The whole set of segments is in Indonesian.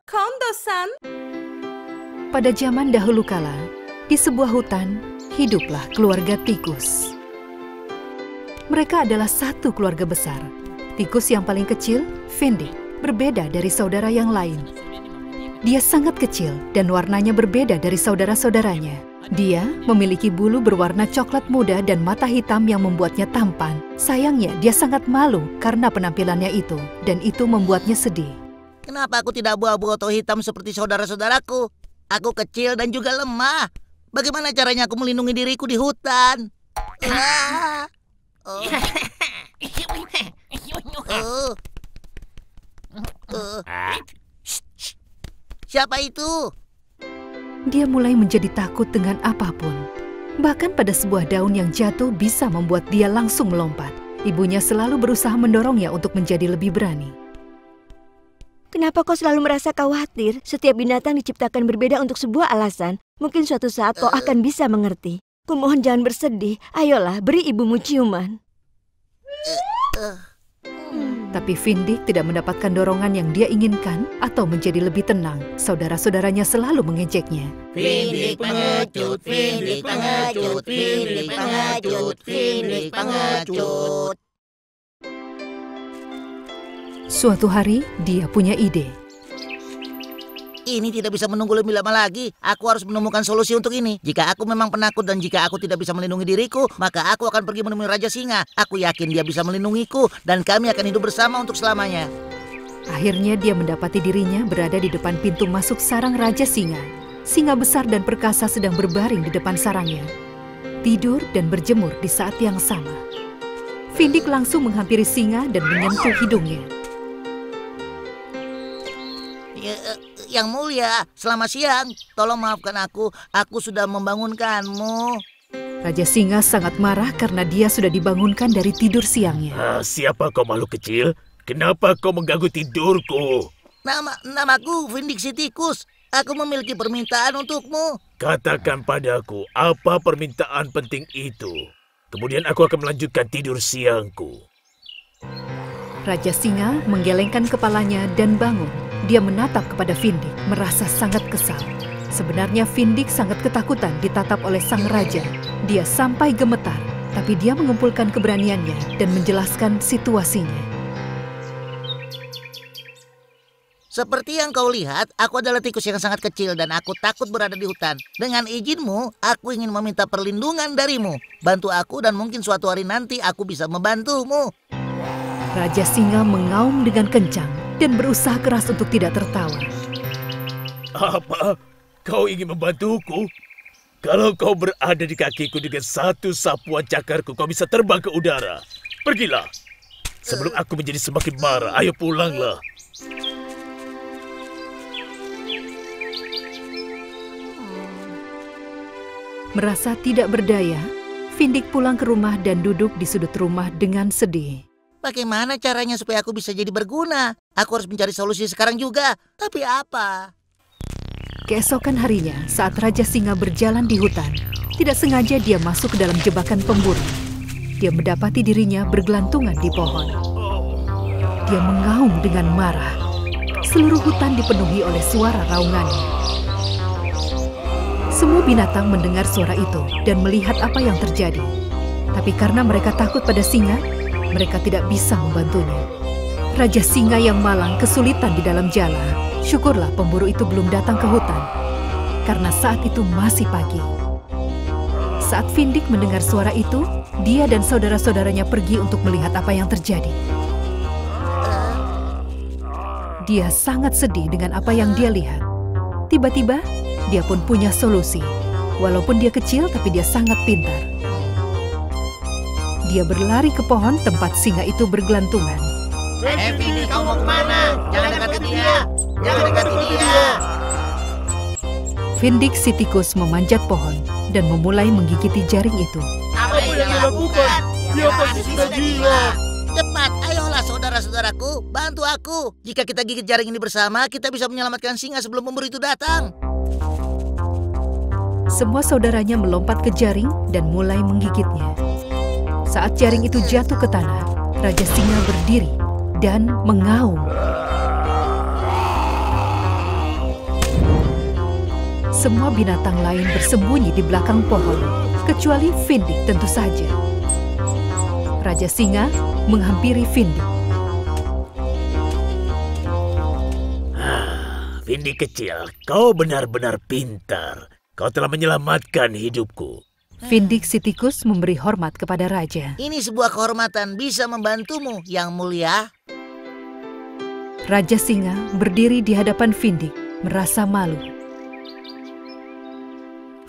Kondo-san. Pada zaman dahulu kala, di sebuah hutan, hiduplah keluarga tikus. Mereka adalah satu keluarga besar. Tikus yang paling kecil, Findik, berbeda dari saudara yang lain. Dia sangat kecil dan warnanya berbeda dari saudara-saudaranya. Dia memiliki bulu berwarna coklat muda dan mata hitam yang membuatnya tampan. Sayangnya, dia sangat malu karena penampilannya itu, dan itu membuatnya sedih. Kenapa aku tidak abu-abu atau hitam seperti saudara-saudaraku? Aku kecil dan juga lemah. Bagaimana caranya aku melindungi diriku di hutan? Siapa itu? Dia mulai menjadi takut dengan apapun. Bahkan pada sebuah daun yang jatuh bisa membuat dia langsung melompat. Ibunya selalu berusaha mendorongnya untuk menjadi lebih berani. Kenapa kau selalu merasa khawatir? Setiap binatang diciptakan berbeda untuk sebuah alasan. Mungkin suatu saat kau akan bisa mengerti. Kumohon jangan bersedih. Ayolah, beri ibumu ciuman. Tapi Findik tidak mendapatkan dorongan yang dia inginkan atau menjadi lebih tenang. Saudara-saudaranya selalu mengejeknya. Findik pengecut, Findik pengecut, Findik pengecut, Findik pengecut. Suatu hari, dia punya ide. Ini tidak bisa menunggu lebih lama lagi. Aku harus menemukan solusi untuk ini. Jika aku memang penakut dan jika aku tidak bisa melindungi diriku, maka aku akan pergi menemui Raja Singa. Aku yakin dia bisa melindungiku dan kami akan hidup bersama untuk selamanya. Akhirnya dia mendapati dirinya berada di depan pintu masuk sarang Raja Singa. Singa besar dan perkasa sedang berbaring di depan sarangnya. Tidur dan berjemur di saat yang sama. Findik langsung menghampiri singa dan menyentuh hidungnya. Yang mulia, selamat siang. Tolong maafkan aku sudah membangunkanmu. Raja Singa sangat marah karena dia sudah dibangunkan dari tidur siangnya. Siapa kau makhluk kecil? Kenapa kau mengganggu tidurku? Namaku Findik si tikus. Aku memiliki permintaan untukmu. Katakan padaku, apa permintaan penting itu? Kemudian aku akan melanjutkan tidur siangku. Raja Singa menggelengkan kepalanya dan bangun. Dia menatap kepada Findik, merasa sangat kesal. Sebenarnya Findik sangat ketakutan ditatap oleh sang raja. Dia sampai gemetar, tapi dia mengumpulkan keberaniannya dan menjelaskan situasinya. Seperti yang kau lihat, aku adalah tikus yang sangat kecil dan aku takut berada di hutan. Dengan izinmu, aku ingin meminta perlindungan darimu. Bantu aku dan mungkin suatu hari nanti aku bisa membantumu. Raja Singa mengaum dengan kencang dan berusaha keras untuk tidak tertawa. Apa? Kau ingin membantuku? Kalau kau berada di kakiku dengan satu sapuan cakarku, kau bisa terbang ke udara. Pergilah. Sebelum aku menjadi semakin marah, ayo pulanglah. Merasa tidak berdaya, Findik pulang ke rumah dan duduk di sudut rumah dengan sedih. Bagaimana caranya supaya aku bisa jadi berguna? Aku harus mencari solusi sekarang juga. Tapi apa? Keesokan harinya, saat Raja Singa berjalan di hutan, tidak sengaja dia masuk ke dalam jebakan pemburu. Dia mendapati dirinya bergelantungan di pohon. Dia mengaum dengan marah. Seluruh hutan dipenuhi oleh suara raungannya. Semua binatang mendengar suara itu dan melihat apa yang terjadi. Tapi karena mereka takut pada singa, mereka tidak bisa membantunya. Raja Singa yang malang kesulitan di dalam jala. Syukurlah pemburu itu belum datang ke hutan, karena saat itu masih pagi. Saat Findik mendengar suara itu, dia dan saudara-saudaranya pergi untuk melihat apa yang terjadi. Dia sangat sedih dengan apa yang dia lihat. Tiba-tiba, dia pun punya solusi. Walaupun dia kecil, tapi dia sangat pintar. Dia berlari ke pohon tempat singa itu bergelantungan. Findik, kau mau kemana? Jangan dekati dia! Jangan dekati dia! Findik si tikus memanjat pohon dan memulai menggigiti jaring itu. Apa yang dia lakukan? Dia pasti sudah gila! Cepat, ayolah saudara-saudaraku, bantu aku. Jika kita gigit jaring ini bersama, kita bisa menyelamatkan singa sebelum pemburu itu datang. Semua saudaranya melompat ke jaring dan mulai menggigitnya. Saat jaring itu jatuh ke tanah, Raja Singa berdiri dan mengaum. Semua binatang lain bersembunyi di belakang pohon, kecuali Findik tentu saja. Raja Singa menghampiri Findik. Findik kecil, kau benar-benar pintar. Kau telah menyelamatkan hidupku. Findik si tikus memberi hormat kepada raja. Ini sebuah kehormatan bisa membantumu, Yang Mulia. Raja Singa berdiri di hadapan Findik, merasa malu.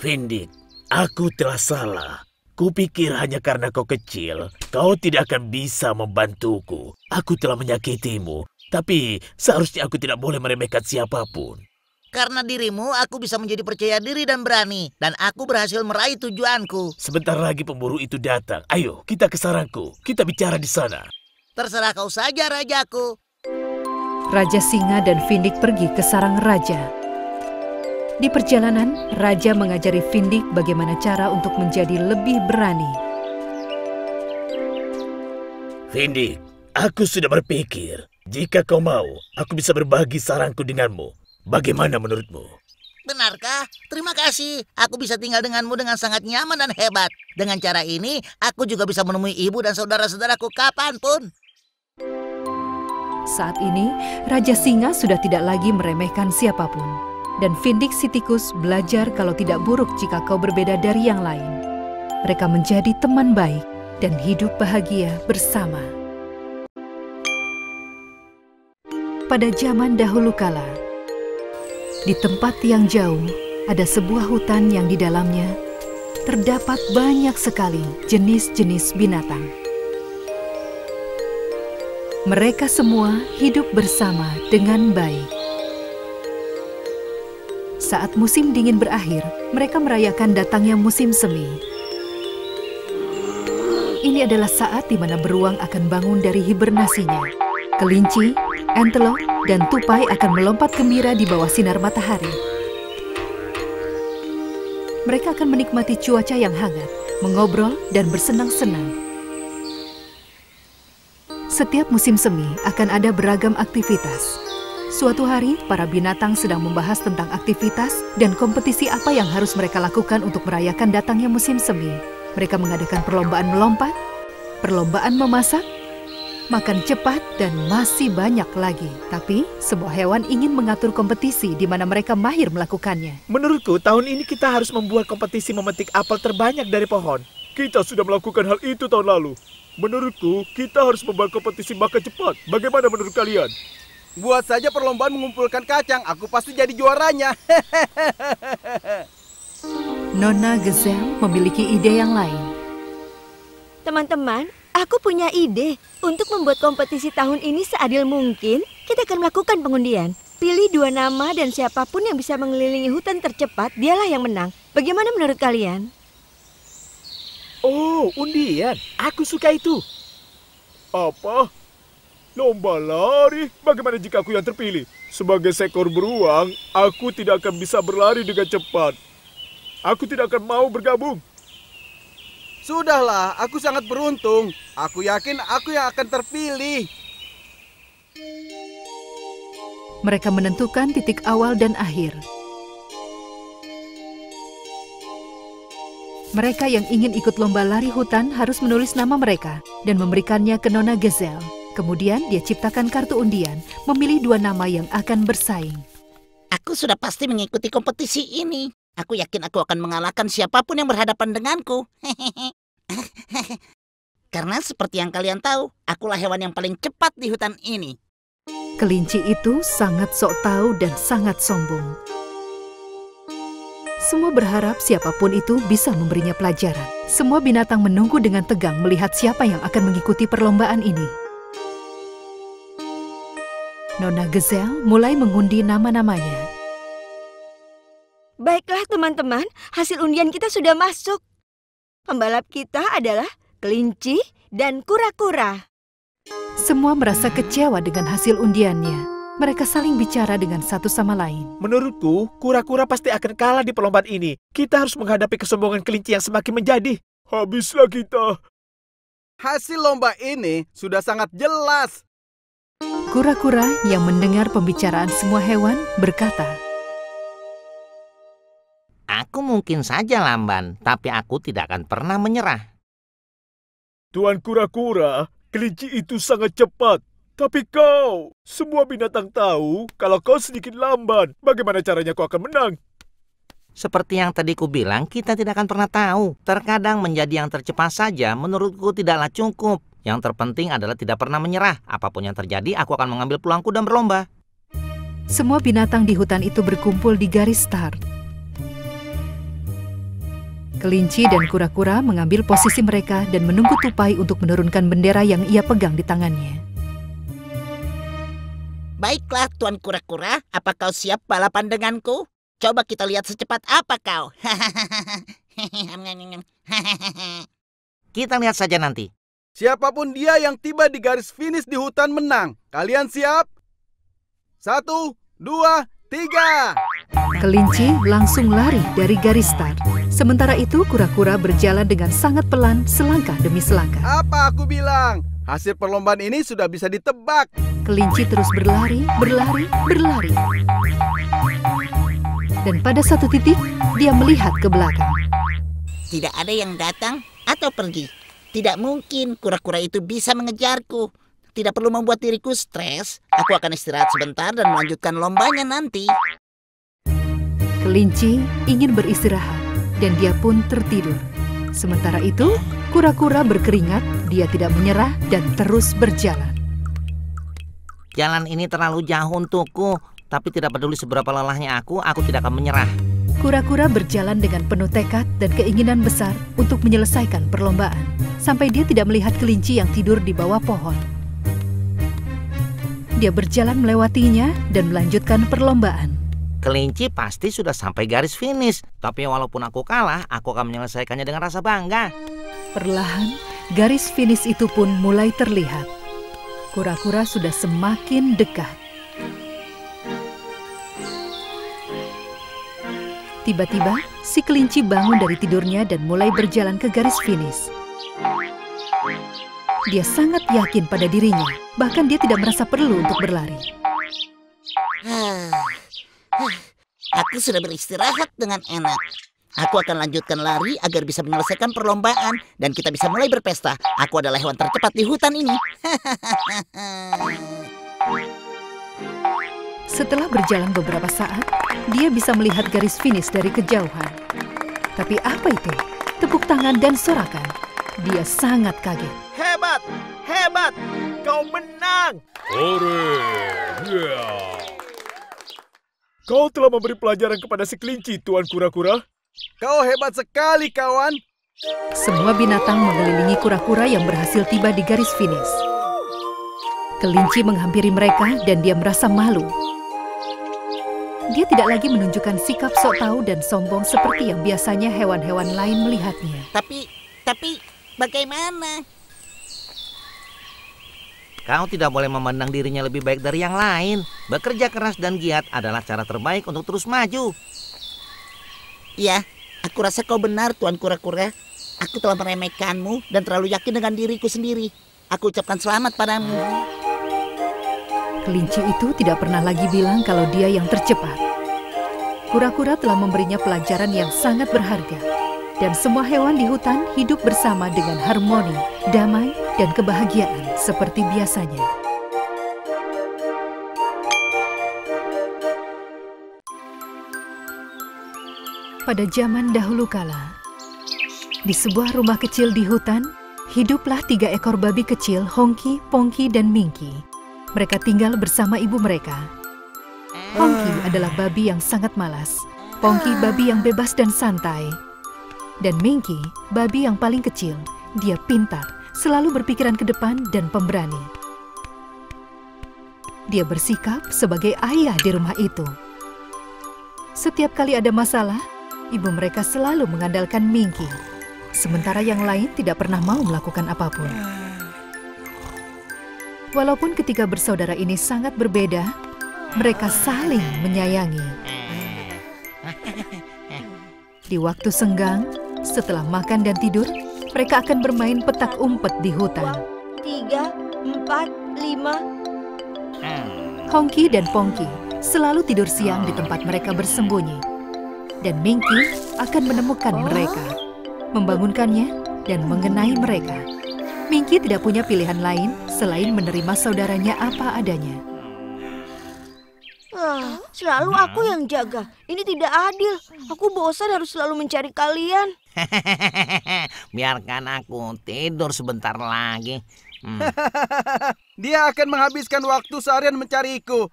Findik, aku telah salah. Kupikir hanya karena kau kecil, kau tidak akan bisa membantuku. Aku telah menyakitimu, tapi seharusnya aku tidak boleh meremehkan siapapun. Karena dirimu, aku bisa menjadi percaya diri dan berani. Dan aku berhasil meraih tujuanku. Sebentar lagi pemburu itu datang. Ayo, kita ke sarangku. Kita bicara di sana. Terserah kau saja, rajaku. Raja Singa dan Findik pergi ke sarang raja. Di perjalanan, raja mengajari Findik bagaimana cara untuk menjadi lebih berani. Findik, aku sudah berpikir. Jika kau mau, aku bisa berbagi sarangku denganmu. Bagaimana menurutmu? Benarkah? Terima kasih. Aku bisa tinggal denganmu dengan sangat nyaman dan hebat. Dengan cara ini, aku juga bisa menemui ibu dan saudara-saudaraku kapanpun. Saat ini, Raja Singa sudah tidak lagi meremehkan siapapun. Dan Findik si tikus belajar kalau tidak buruk jika kau berbeda dari yang lain. Mereka menjadi teman baik dan hidup bahagia bersama. Pada zaman dahulu kala, di tempat yang jauh ada sebuah hutan yang di dalamnya terdapat banyak sekali jenis-jenis binatang. Mereka semua hidup bersama dengan baik. Saat musim dingin berakhir, mereka merayakan datangnya musim semi. Ini adalah saat di mana beruang akan bangun dari hibernasinya. Kelinci, antelop, dan tupai akan melompat gembira di bawah sinar matahari. Mereka akan menikmati cuaca yang hangat, mengobrol, dan bersenang-senang. Setiap musim semi akan ada beragam aktivitas. Suatu hari, para binatang sedang membahas tentang aktivitas dan kompetisi apa yang harus mereka lakukan untuk merayakan datangnya musim semi. Mereka mengadakan perlombaan melompat, perlombaan memasak, makan cepat, dan masih banyak lagi. Tapi, semua hewan ingin mengatur kompetisi di mana mereka mahir melakukannya. Menurutku, tahun ini kita harus membuat kompetisi memetik apel terbanyak dari pohon. Kita sudah melakukan hal itu tahun lalu. Menurutku, kita harus membuat kompetisi makan cepat. Bagaimana menurut kalian? Buat saja perlombaan mengumpulkan kacang, aku pasti jadi juaranya. Nona Gazelle memiliki ide yang lain. Teman-teman, aku punya ide. Untuk membuat kompetisi tahun ini seadil mungkin, kita akan melakukan pengundian. Pilih 2 nama dan siapapun yang bisa mengelilingi hutan tercepat, dialah yang menang. Bagaimana menurut kalian? Oh, undian. Aku suka itu. Apa? Lomba lari? Bagaimana jika aku yang terpilih? Sebagai seekor beruang, aku tidak akan bisa berlari dengan cepat. Aku tidak akan mau bergabung. Sudahlah, aku sangat beruntung. Aku yakin aku yang akan terpilih. Mereka menentukan titik awal dan akhir. Mereka yang ingin ikut lomba lari hutan harus menulis nama mereka dan memberikannya ke Nona Gazelle. Kemudian dia ciptakan kartu undian, memilih 2 nama yang akan bersaing. Aku sudah pasti mengikuti kompetisi ini. Aku yakin aku akan mengalahkan siapapun yang berhadapan denganku. Karena seperti yang kalian tahu, akulah hewan yang paling cepat di hutan ini. Kelinci itu sangat sok tahu dan sangat sombong. Semua berharap siapapun itu bisa memberinya pelajaran. Semua binatang menunggu dengan tegang melihat siapa yang akan mengikuti perlombaan ini. Nona Gazelle mulai mengundi nama-namanya. Baiklah teman-teman, hasil undian kita sudah masuk. Pembalap kita adalah kelinci dan kura-kura. Semua merasa kecewa dengan hasil undiannya. Mereka saling bicara dengan satu sama lain. Menurutku, kura-kura pasti akan kalah di perlombaan ini. Kita harus menghadapi kesombongan kelinci yang semakin menjadi. Habislah kita. Hasil lomba ini sudah sangat jelas. Kura-kura yang mendengar pembicaraan semua hewan berkata, Aku mungkin saja lamban, tapi aku tidak akan pernah menyerah. Tuan kura-kura, kelinci itu sangat cepat. Tapi kau, semua binatang tahu kalau kau sedikit lamban. Bagaimana caranya kau akan menang? Seperti yang tadi ku bilang, kita tidak akan pernah tahu. Terkadang menjadi yang tercepat saja menurutku tidaklah cukup. Yang terpenting adalah tidak pernah menyerah. Apapun yang terjadi, aku akan mengambil peluangku dan berlomba. semua binatang di hutan itu berkumpul di garis start. Kelinci dan kura-kura mengambil posisi mereka dan menunggu tupai untuk menurunkan bendera yang ia pegang di tangannya. Baiklah, Tuan Kura-kura, apa kau siap balapan denganku? Coba kita lihat secepat apa kau. Kita lihat saja nanti. Siapapun dia yang tiba di garis finish di hutan menang. Kalian siap? 1, 2, 3. Kelinci langsung lari dari garis start. Sementara itu, kura-kura berjalan dengan sangat pelan selangkah demi selangkah. Apa aku bilang? Hasil perlombaan ini sudah bisa ditebak. Kelinci terus berlari, berlari, berlari. Dan pada satu titik, dia melihat ke belakang. Tidak ada yang datang atau pergi. Tidak mungkin kura-kura itu bisa mengejarku. Tidak perlu membuat diriku stres. Aku akan istirahat sebentar dan melanjutkan lombanya nanti. Kelinci ingin beristirahat dan dia pun tertidur. Sementara itu, kura-kura berkeringat, dia tidak menyerah dan terus berjalan. Jalan ini terlalu jauh untukku, tapi tidak peduli seberapa lelahnya aku tidak akan menyerah. Kura-kura berjalan dengan penuh tekad dan keinginan besar untuk menyelesaikan perlombaan, sampai dia tidak melihat kelinci yang tidur di bawah pohon. Dia berjalan melewatinya dan melanjutkan perlombaan. Kelinci pasti sudah sampai garis finish, tapi walaupun aku kalah, aku akan menyelesaikannya dengan rasa bangga. Perlahan, garis finish itu pun mulai terlihat. Kura-kura sudah semakin dekat. Tiba-tiba, si kelinci bangun dari tidurnya dan mulai berjalan ke garis finish. Dia sangat yakin pada dirinya, bahkan dia tidak merasa perlu untuk berlari. Aku sudah beristirahat dengan enak. Aku akan lanjutkan lari agar bisa menyelesaikan perlombaan dan kita bisa mulai berpesta. Aku adalah hewan tercepat di hutan ini. Setelah berjalan beberapa saat, dia bisa melihat garis finish dari kejauhan. Tapi apa itu? Tepuk tangan dan sorakan. Dia sangat kaget. Hebat! Hebat! Kau menang! Hore! Kau telah memberi pelajaran kepada si kelinci, Tuan Kura-kura. Kau hebat sekali, kawan. Semua binatang mengelilingi kura-kura yang berhasil tiba di garis finish. Kelinci menghampiri mereka dan dia merasa malu. Dia tidak lagi menunjukkan sikap sok tahu dan sombong seperti yang biasanya hewan-hewan lain melihatnya. Tapi bagaimana? Kau tidak boleh memandang dirinya lebih baik dari yang lain. Bekerja keras dan giat adalah cara terbaik untuk terus maju. Ya, aku rasa kau benar, Tuan Kura-kura. Aku telah meremehkanmu dan terlalu yakin dengan diriku sendiri. Aku ucapkan selamat padamu. Kelinci itu tidak pernah lagi bilang kalau dia yang tercepat. Kura-kura telah memberinya pelajaran yang sangat berharga. Dan semua hewan di hutan hidup bersama dengan harmoni, damai, dan kebahagiaan seperti biasanya. Pada zaman dahulu kala, di sebuah rumah kecil di hutan, hiduplah 3 ekor babi kecil, Hongki, Pongki, dan Mingki. Mereka tinggal bersama ibu mereka. Hongki adalah babi yang sangat malas, Pongki babi yang bebas dan santai, dan Mingki babi yang paling kecil. Dia pintar, selalu berpikiran ke depan dan pemberani. Dia bersikap sebagai ayah di rumah itu. Setiap kali ada masalah, ibu mereka selalu mengandalkan Mingki, sementara yang lain tidak pernah mau melakukan apapun. Walaupun ketiga bersaudara ini sangat berbeda, mereka saling menyayangi. Di waktu senggang, setelah makan dan tidur, mereka akan bermain petak umpet di hutan. 2, 3, 4, 5. Hongki dan Pongki selalu tidur siang di tempat mereka bersembunyi. Dan Minky akan menemukan mereka, membangunkannya dan mengenai mereka. Minky tidak punya pilihan lain selain menerima saudaranya apa adanya. Selalu aku yang jaga. Ini tidak adil. Aku bosan harus selalu mencari kalian. Biarkan aku tidur sebentar lagi. Dia akan menghabiskan waktu seharian mencariku.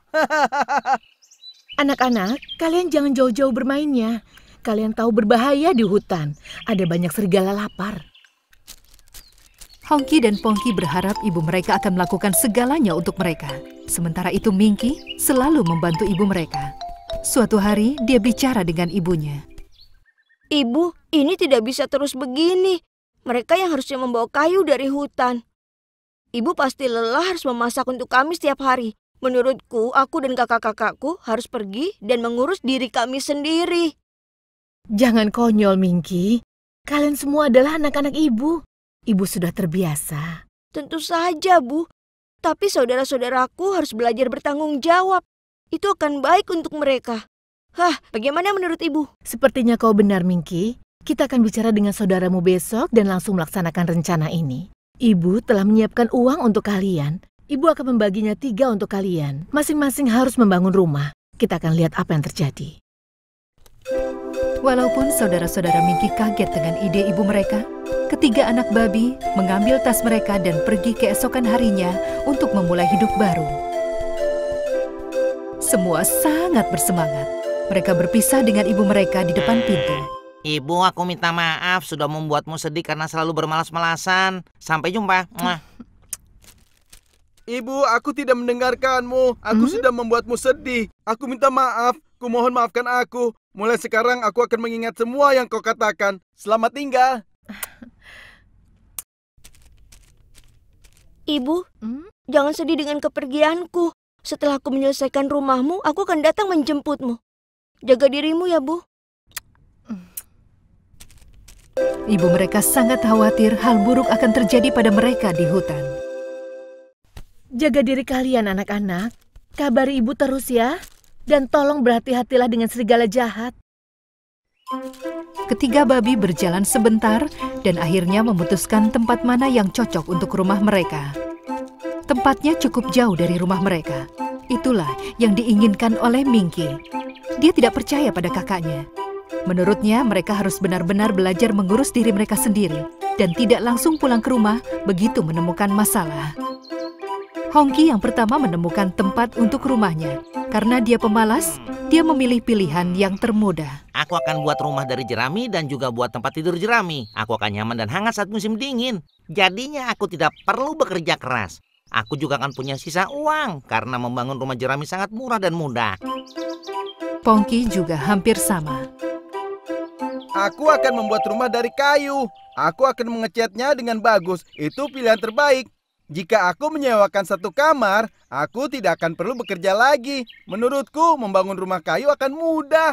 Anak-anak, kalian jangan jauh-jauh bermainnya. Kalian tahu berbahaya di hutan. Ada banyak serigala lapar. Hongki dan Pongki berharap ibu mereka akan melakukan segalanya untuk mereka. Sementara itu Minky selalu membantu ibu mereka. Suatu hari dia bicara dengan ibunya. Ibu, ini tidak bisa terus begini. Mereka yang harusnya membawa kayu dari hutan. Ibu pasti lelah harus memasak untuk kami setiap hari. Menurutku, aku dan kakak-kakakku harus pergi dan mengurus diri kami sendiri. Jangan konyol, Minky. Kalian semua adalah anak-anak ibu. Ibu sudah terbiasa. Tentu saja, Bu. Tapi saudara-saudaraku harus belajar bertanggung jawab. Itu akan baik untuk mereka. Bagaimana menurut Ibu? Sepertinya kau benar, Minky. Kita akan bicara dengan saudaramu besok dan langsung melaksanakan rencana ini. Ibu telah menyiapkan uang untuk kalian. Ibu akan membaginya 3 untuk kalian. Masing-masing harus membangun rumah. Kita akan lihat apa yang terjadi. Walaupun saudara-saudara Minky kaget dengan ide ibu mereka, ketiga anak babi mengambil tas mereka dan pergi keesokan harinya untuk memulai hidup baru. Semua sangat bersemangat. Mereka berpisah dengan ibu mereka di depan pintu. Ibu, aku minta maaf sudah membuatmu sedih karena selalu bermalas-malasan. Sampai jumpa. Ibu, aku tidak mendengarkanmu. Aku sudah membuatmu sedih. Aku minta maaf. Kumohon maafkan aku. Mulai sekarang aku akan mengingat semua yang kau katakan. Selamat tinggal. Ibu, jangan sedih dengan kepergianku. Setelah aku menyelesaikan rumahmu, aku akan datang menjemputmu. Jaga dirimu ya, Bu. Ibu mereka sangat khawatir hal buruk akan terjadi pada mereka di hutan. Jaga diri kalian, anak-anak. Kabari ibu terus ya. Dan tolong berhati-hatilah dengan serigala jahat. Ketiga babi berjalan sebentar dan akhirnya memutuskan tempat mana yang cocok untuk rumah mereka. Tempatnya cukup jauh dari rumah mereka. Itulah yang diinginkan oleh Minky. Dia tidak percaya pada kakaknya. Menurutnya mereka harus benar-benar belajar mengurus diri mereka sendiri dan tidak langsung pulang ke rumah begitu menemukan masalah. Hongki yang pertama menemukan tempat untuk rumahnya. Karena dia pemalas, dia memilih pilihan yang termudah. Aku akan buat rumah dari jerami dan juga buat tempat tidur jerami. Aku akan nyaman dan hangat saat musim dingin. Jadinya aku tidak perlu bekerja keras. Aku juga akan punya sisa uang karena membangun rumah jerami sangat murah dan mudah. Pongki juga hampir sama. Aku akan membuat rumah dari kayu. Aku akan mengecatnya dengan bagus. Itu pilihan terbaik. Jika aku menyewakan 1 kamar, aku tidak akan perlu bekerja lagi. Menurutku, membangun rumah kayu akan mudah.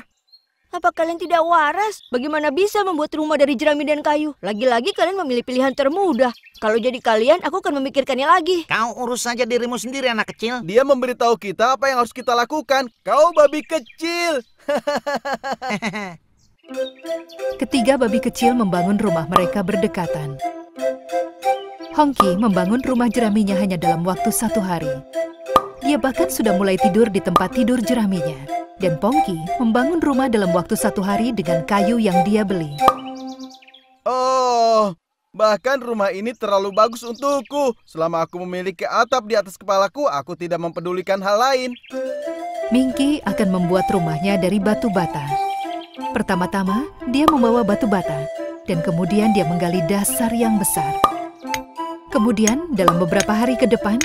Apa kalian tidak waras? Bagaimana bisa membuat rumah dari jerami dan kayu? Lagi-lagi kalian memilih pilihan termudah. Kalau jadi kalian, aku akan memikirkannya lagi. Kau urus saja dirimu sendiri, anak kecil. Dia memberitahu kita apa yang harus kita lakukan. Kau babi kecil. Ketiga babi kecil membangun rumah mereka berdekatan. Hongki membangun rumah jeraminya hanya dalam waktu 1 hari. Dia bahkan sudah mulai tidur di tempat tidur jeraminya. Dan Pongki membangun rumah dalam waktu 1 hari dengan kayu yang dia beli. Oh, bahkan rumah ini terlalu bagus untukku. Selama aku memiliki atap di atas kepalaku, aku tidak mempedulikan hal lain. Minky akan membuat rumahnya dari batu bata. Pertama-tama, dia membawa batu bata. Dan kemudian dia menggali dasar yang besar. Kemudian, dalam beberapa hari ke depan,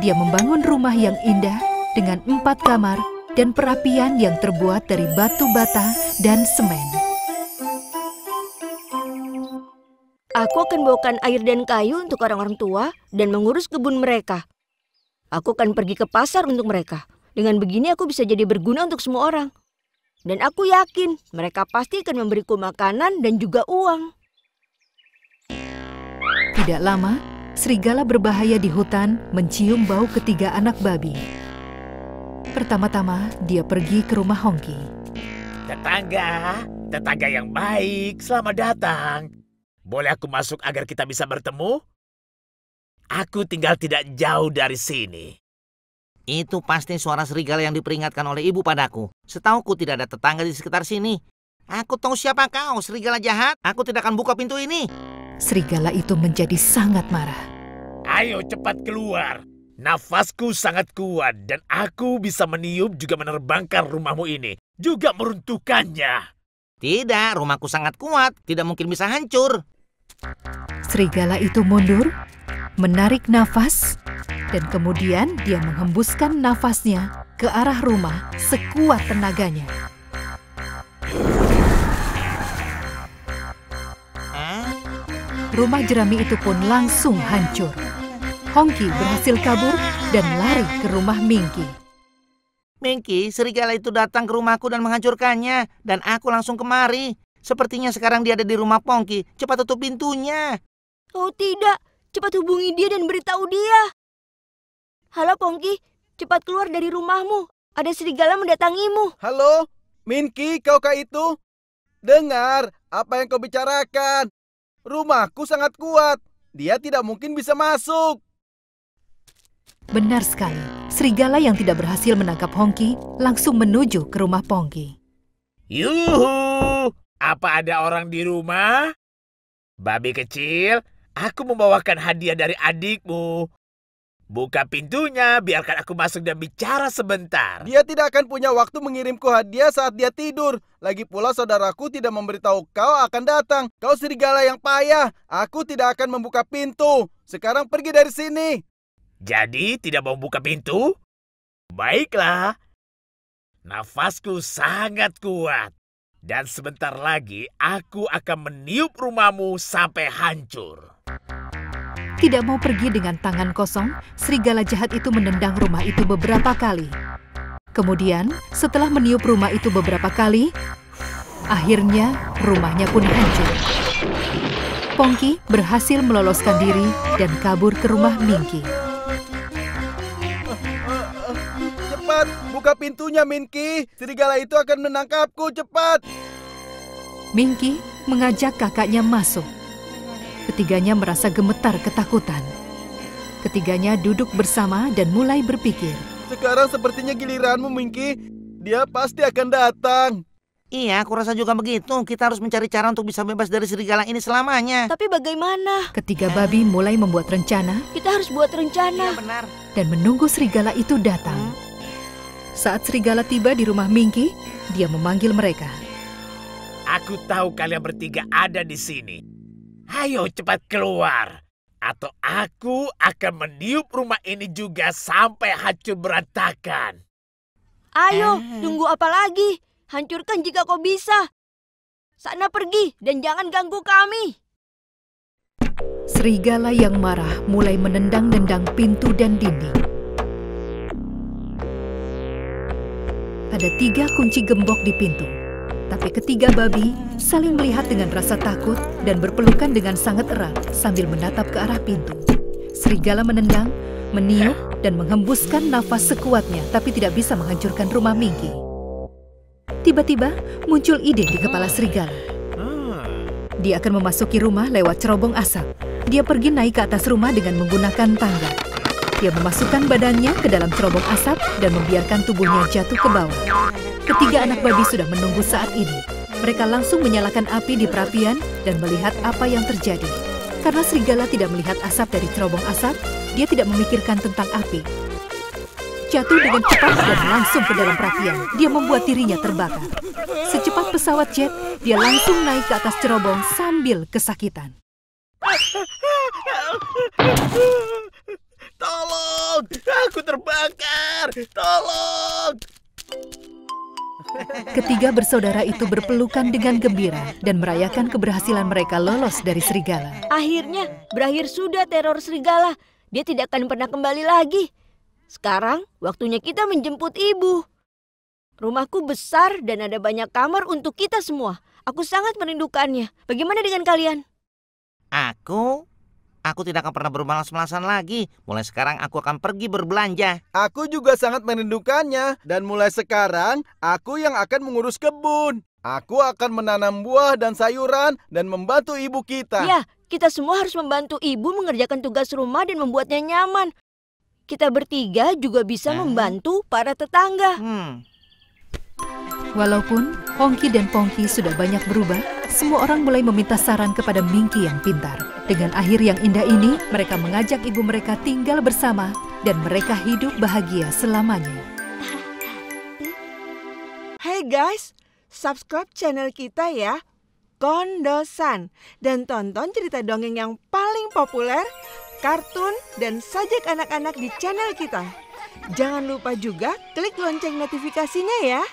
dia membangun rumah yang indah dengan 4 kamar dan perapian yang terbuat dari batu bata dan semen. Aku akan bawakan air dan kayu untuk orang-orang tua dan mengurus kebun mereka. Aku akan pergi ke pasar untuk mereka. Dengan begini aku bisa jadi berguna untuk semua orang. Dan aku yakin mereka pasti akan memberiku makanan dan juga uang. Tidak lama, serigala berbahaya di hutan mencium bau ketiga anak babi. Pertama-tama, dia pergi ke rumah Hongki. Tetangga yang baik, selamat datang. Boleh aku masuk agar kita bisa bertemu? Aku tinggal tidak jauh dari sini. Itu pasti suara serigala yang diperingatkan oleh ibu padaku. Setauku tidak ada tetangga di sekitar sini. Aku tahu siapa kau, serigala jahat. Aku tidak akan buka pintu ini. Serigala itu menjadi sangat marah. Ayo cepat keluar. Nafasku sangat kuat dan aku bisa meniup juga menerbangkan rumahmu ini. Juga meruntuhkannya. Tidak, rumahku sangat kuat. Tidak mungkin bisa hancur. Serigala itu mundur, menarik nafas, dan kemudian dia menghembuskan nafasnya ke arah rumah sekuat tenaganya. Rumah jerami itu pun langsung hancur. Hongki berhasil kabur dan lari ke rumah Minky. Minky, serigala itu datang ke rumahku dan menghancurkannya. Dan aku langsung kemari. Sepertinya sekarang dia ada di rumah Pongki. Cepat tutup pintunya. Oh tidak, cepat hubungi dia dan beritahu dia. Halo Pongki, cepat keluar dari rumahmu. Ada serigala mendatangimu. Halo, Minky, kaukah itu? Dengar apa yang kau bicarakan. Rumahku sangat kuat. Dia tidak mungkin bisa masuk. Benar sekali, serigala yang tidak berhasil menangkap Hongki langsung menuju ke rumah Pongki. Yuhu! Apa ada orang di rumah? Babi kecil, aku membawakan hadiah dari adikmu. Buka pintunya, biarkan aku masuk dan bicara sebentar. Dia tidak akan punya waktu mengirimku hadiah saat dia tidur. Lagi pula saudaraku tidak memberitahu kau akan datang. Kau serigala yang payah. Aku tidak akan membuka pintu. Sekarang pergi dari sini. Jadi tidak mau buka pintu? Baiklah. Nafasku sangat kuat. Dan sebentar lagi aku akan meniup rumahmu sampai hancur. Tidak mau pergi dengan tangan kosong, serigala jahat itu menendang rumah itu beberapa kali. Kemudian, setelah meniup rumah itu beberapa kali, akhirnya rumahnya pun hancur. Pongki berhasil meloloskan diri dan kabur ke rumah Minky. Cepat, buka pintunya, Minky. Serigala itu akan menangkapku, cepat. Minky mengajak kakaknya masuk. Ketiganya merasa gemetar ketakutan. Ketiganya duduk bersama dan mulai berpikir. Sekarang sepertinya giliranmu, Minky. Dia pasti akan datang. Iya, aku rasa juga begitu. Kita harus mencari cara untuk bisa bebas dari serigala ini selamanya. Tapi bagaimana? Ketiga babi mulai membuat rencana. Kita harus buat rencana. Iya, benar. Dan menunggu serigala itu datang. Saat serigala tiba di rumah Minky, dia memanggil mereka. Aku tahu kalian bertiga ada di sini. Ayo cepat keluar. Atau aku akan meniup rumah ini juga sampai hancur berantakan. Ayo, tunggu apa lagi? Hancurkan jika kau bisa. Sana pergi dan jangan ganggu kami. Serigala yang marah mulai menendang-nendang pintu dan dinding. Ada 3 kunci gembok di pintu. Tapi ketiga babi saling melihat dengan rasa takut dan berpelukan dengan sangat erat sambil menatap ke arah pintu. Serigala menendang, meniup, dan menghembuskan nafas sekuatnya tapi tidak bisa menghancurkan rumah Minky. Tiba-tiba muncul ide di kepala serigala. Dia akan memasuki rumah lewat cerobong asap. Dia pergi naik ke atas rumah dengan menggunakan tangga. Dia memasukkan badannya ke dalam cerobong asap dan membiarkan tubuhnya jatuh ke bawah. Ketiga anak babi sudah menunggu saat ini. Mereka langsung menyalakan api di perapian dan melihat apa yang terjadi. Karena serigala tidak melihat asap dari cerobong asap, dia tidak memikirkan tentang api. Jatuh dengan cepat dan langsung ke dalam perapian. Dia membuat dirinya terbakar. Secepat pesawat jet, dia langsung naik ke atas cerobong sambil kesakitan. Tolong! Aku terbakar! Tolong! Ketiga bersaudara itu berpelukan dengan gembira dan merayakan keberhasilan mereka lolos dari serigala. Akhirnya berakhir sudah teror serigala. Dia tidak akan pernah kembali lagi. Sekarang waktunya kita menjemput ibu. Rumahku besar dan ada banyak kamar untuk kita semua. Aku sangat merindukannya. Bagaimana dengan kalian? Aku tidak akan pernah bermalas-malasan lagi. Mulai sekarang aku akan pergi berbelanja. Aku juga sangat merindukannya. Dan mulai sekarang, aku yang akan mengurus kebun. Aku akan menanam buah dan sayuran dan membantu ibu kita. Ya, kita semua harus membantu ibu mengerjakan tugas rumah dan membuatnya nyaman. Kita bertiga juga bisa membantu para tetangga. Walaupun Hongki dan Pongki sudah banyak berubah, semua orang mulai meminta saran kepada Minky yang pintar. Dengan akhir yang indah ini, mereka mengajak ibu mereka tinggal bersama dan mereka hidup bahagia selamanya. Hey guys, subscribe channel kita ya, Kondosan. Dan tonton cerita dongeng yang paling populer, kartun, dan sajak anak-anak di channel kita. Jangan lupa juga klik lonceng notifikasinya ya.